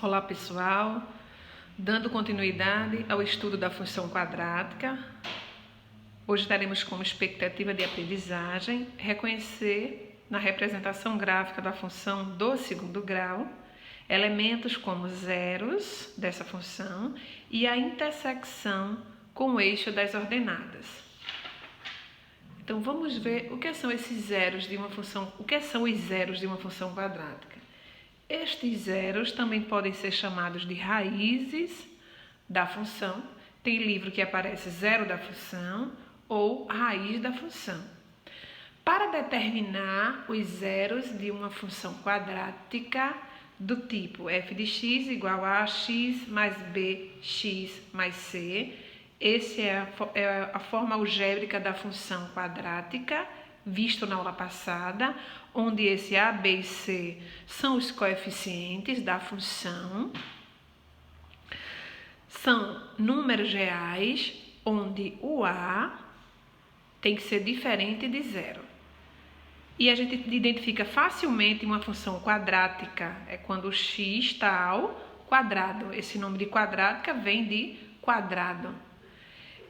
Olá pessoal, dando continuidade ao estudo da função quadrática, hoje teremos como expectativa de aprendizagem reconhecer na representação gráfica da função do segundo grau elementos como zeros dessa função e a intersecção com o eixo das ordenadas. Então vamos ver o que são esses zeros de uma função, o que são os zeros de uma função quadrática. Estes zeros também podem ser chamados de raízes da função. Tem livro que aparece zero da função ou raiz da função. Para determinar os zeros de uma função quadrática do tipo f de x igual a x mais b, x mais c, essa é a forma algébrica da função quadrática, visto na aula passada, onde esse a, b e c são os coeficientes da função. São números reais, onde o a tem que ser diferente de zero. E a gente identifica facilmente uma função quadrática, é quando o x está ao quadrado. Esse nome de quadrática vem de quadrado.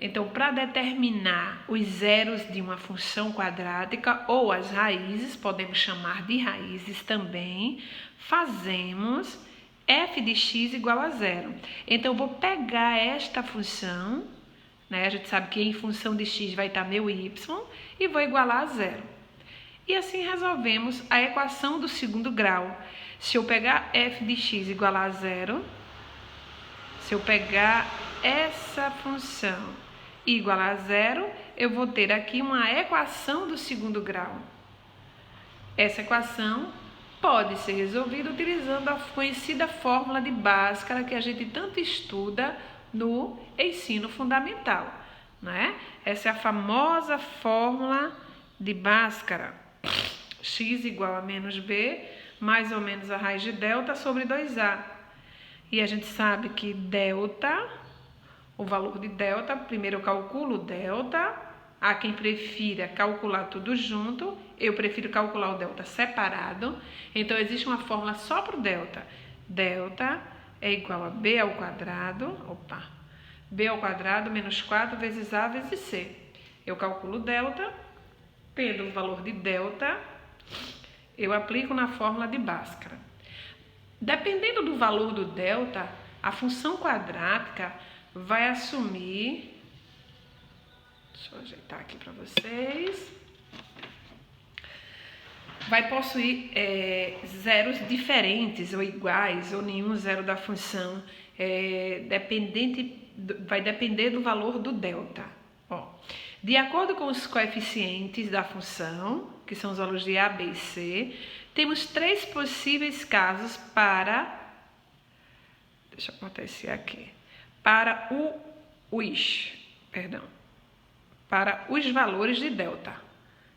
Então, para determinar os zeros de uma função quadrática ou as raízes, podemos chamar de raízes também, fazemos f de x igual a zero. Então, eu vou pegar esta função, né? A gente sabe que em função de x vai estar meu y, e vou igualar a zero. E assim resolvemos a equação do segundo grau. Se eu pegar f de x igual a zero, se eu pegar essa função igual a zero, eu vou ter aqui uma equação do segundo grau. Essa equação pode ser resolvida utilizando a conhecida fórmula de Bhaskara que a gente tanto estuda no ensino fundamental, né? Essa é a famosa fórmula de Bhaskara. X igual a menos b, mais ou menos a raiz de delta sobre 2a. E a gente sabe que delta, o valor de delta, primeiro eu calculo delta. Há quem prefira calcular tudo junto, eu prefiro calcular o delta separado. Então, existe uma fórmula só para o delta. Delta é igual a b ao quadrado, b ao quadrado menos 4 vezes a vezes c. Eu calculo delta, tendo o valor de delta, eu aplico na fórmula de Bhaskara. Dependendo do valor do delta, a função quadrática vai assumir, deixa eu ajeitar aqui para vocês, vai possuir zeros diferentes ou iguais, ou nenhum zero da função, vai depender do valor do delta. De acordo com os coeficientes da função, que são os valores de a, b e c, temos três possíveis casos para, deixa eu botar esse aqui, para para os valores de delta,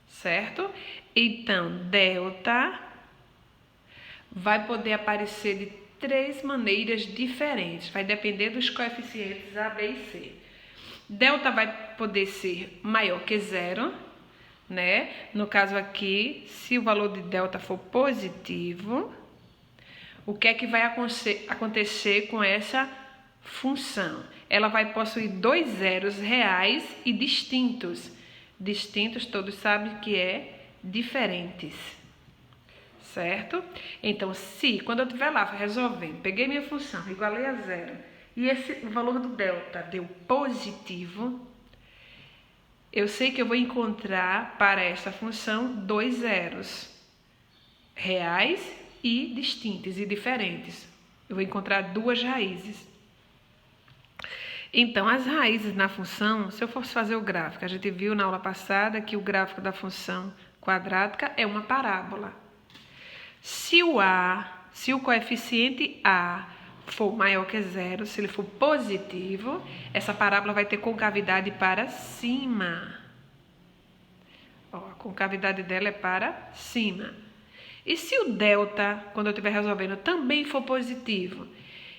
certo? Então, delta vai poder aparecer de três maneiras diferentes, vai depender dos coeficientes a, b e c. Delta vai poder ser maior que zero, né? No caso aqui, se o valor de delta for positivo, o que é que vai acontecer com essa função? Ela vai possuir dois zeros reais e distintos. Distintos, todos sabem que é diferentes, certo? Então, se quando eu estiver lá resolvendo, peguei minha função, igualei a zero, e o valor do delta deu positivo, eu sei que eu vou encontrar para esta função dois zeros reais e distintos e diferentes. Eu vou encontrar duas raízes. Então, as raízes na função, se eu fosse fazer o gráfico, a gente viu na aula passada que o gráfico da função quadrática é uma parábola. Se o coeficiente a for maior que zero, se ele for positivo, essa parábola vai ter concavidade para cima. A concavidade dela é para cima. E se o delta, quando eu estiver resolvendo, também for positivo,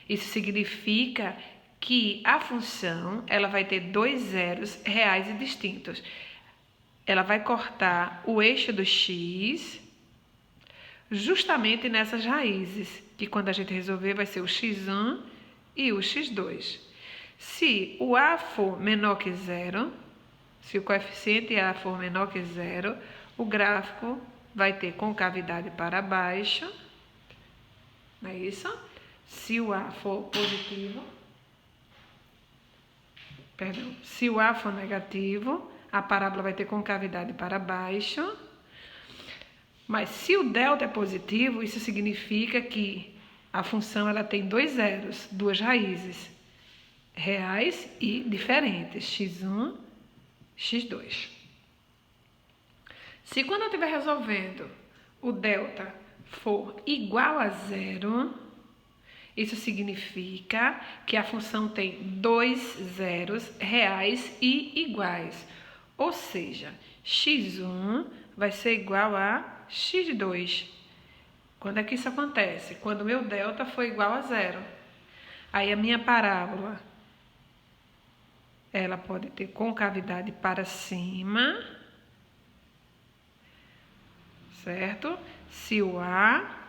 isso significa que a função ela vai ter dois zeros reais e distintos. Ela vai cortar o eixo do x justamente nessas raízes. que quando a gente resolver vai ser o x1 e o x2. Se o A for menor que zero, se o coeficiente A for menor que zero, o gráfico vai ter concavidade para baixo, não é isso? Se o A for positivo, se o A for negativo, a parábola vai ter concavidade para baixo. Mas se o delta é positivo, isso significa que a função ela tem dois zeros, duas raízes reais e diferentes, x1, x2. Se quando eu estiver resolvendo o delta for igual a zero, isso significa que a função tem dois zeros reais e iguais. Ou seja, x1 vai ser igual a x2. Quando é que isso acontece? Quando o meu delta for igual a zero. Aí a minha parábola, ela pode ter concavidade para cima, certo? Se o A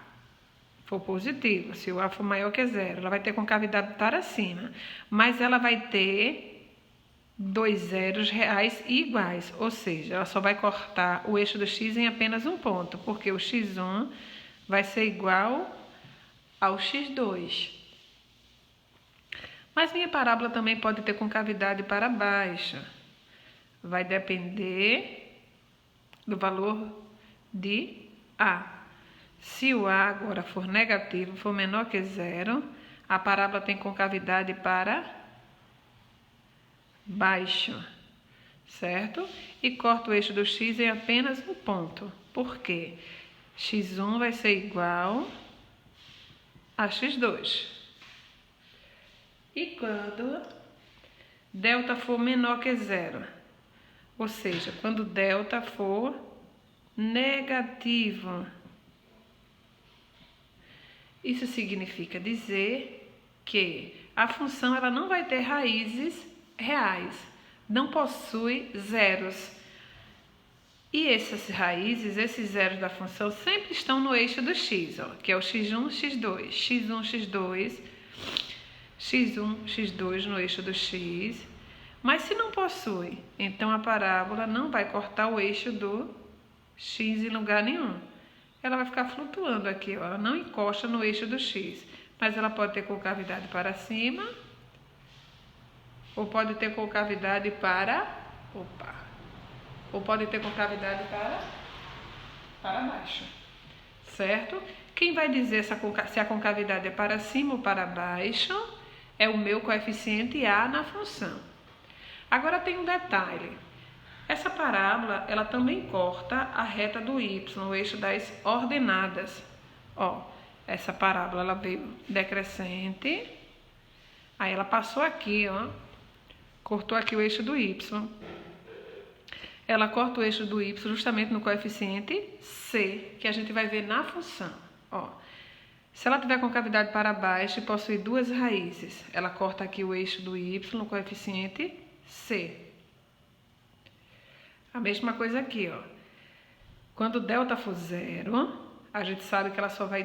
for positivo, se o A for maior que zero, ela vai ter concavidade para cima, mas ela vai ter dois zeros reais e iguais, ou seja, ela só vai cortar o eixo do x em apenas um ponto, porque o x1 vai ser igual ao x2. Mas minha parábola também pode ter concavidade para baixo. Vai depender do valor de A. Se o A agora for negativo, for menor que zero, a parábola tem concavidade para baixo, certo? E corta o eixo do x em apenas um ponto. Por quê? x1 vai ser igual a x2. E quando delta for menor que zero, ou seja, quando delta for negativo, isso significa dizer que a função ela não vai ter raízes reais, não possui zeros. E essas raízes, esses zeros da função, sempre estão no eixo do x, ó, que é o x1, x2, x1, x2, x1, x2 no eixo do x. Mas se não possui, então a parábola não vai cortar o eixo do x em lugar nenhum. Ela vai ficar flutuando aqui, ó, ela não encosta no eixo do x, mas ela pode ter concavidade para cima ou pode ter concavidade para, ou pode ter concavidade para baixo, certo? Quem vai dizer se a concavidade é para cima ou para baixo é o meu coeficiente A na função. Agora tem um detalhe. Essa parábola, ela também corta a reta do y, o eixo das ordenadas. Ó, essa parábola, ela veio decrescente, aí ela passou aqui, ó, cortou aqui o eixo do y. Ela corta o eixo do y justamente no coeficiente c, que a gente vai ver na função. Ó, se ela tiver concavidade para baixo e possuir duas raízes, ela corta aqui o eixo do y no coeficiente c. A mesma coisa aqui, ó. Quando delta for zero, a gente sabe que ela só vai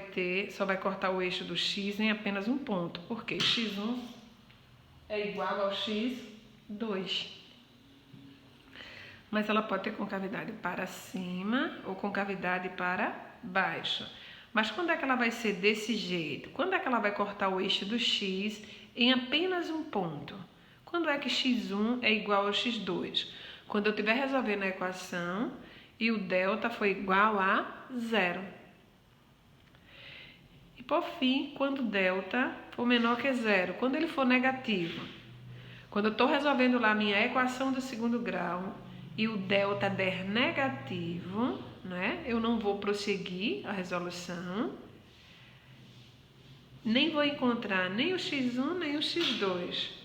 cortar o eixo do x em apenas um ponto, porque x1 é igual ao x2. Mas ela pode ter concavidade para cima ou concavidade para baixo. Mas quando é que ela vai ser desse jeito? Quando é que ela vai cortar o eixo do x em apenas um ponto? Quando é que x1 é igual ao x2? Quando eu estiver resolvendo a equação e o delta for igual a zero. E por fim, quando o delta for menor que zero, quando ele for negativo. Quando eu estou resolvendo lá a minha equação do segundo grau e o delta der negativo, né? Eu não vou prosseguir a resolução, nem vou encontrar nem o x1 nem o x2.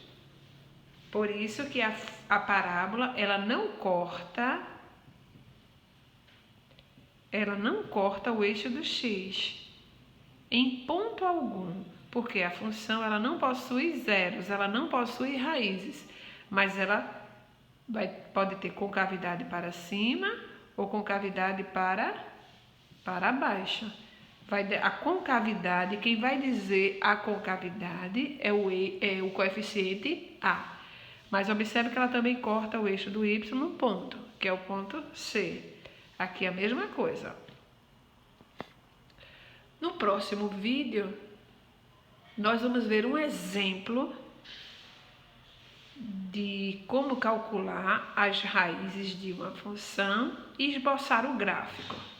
Por isso que a parábola, ela não corta o eixo do x em ponto algum, porque a função ela não possui zeros, ela não possui raízes, mas ela pode ter concavidade para cima ou concavidade para baixo. a concavidade, quem vai dizer a concavidade é o coeficiente A. Mas observe que ela também corta o eixo do y num ponto, que é o ponto C. Aqui é a mesma coisa. No próximo vídeo, nós vamos ver um exemplo de como calcular as raízes de uma função e esboçar o gráfico.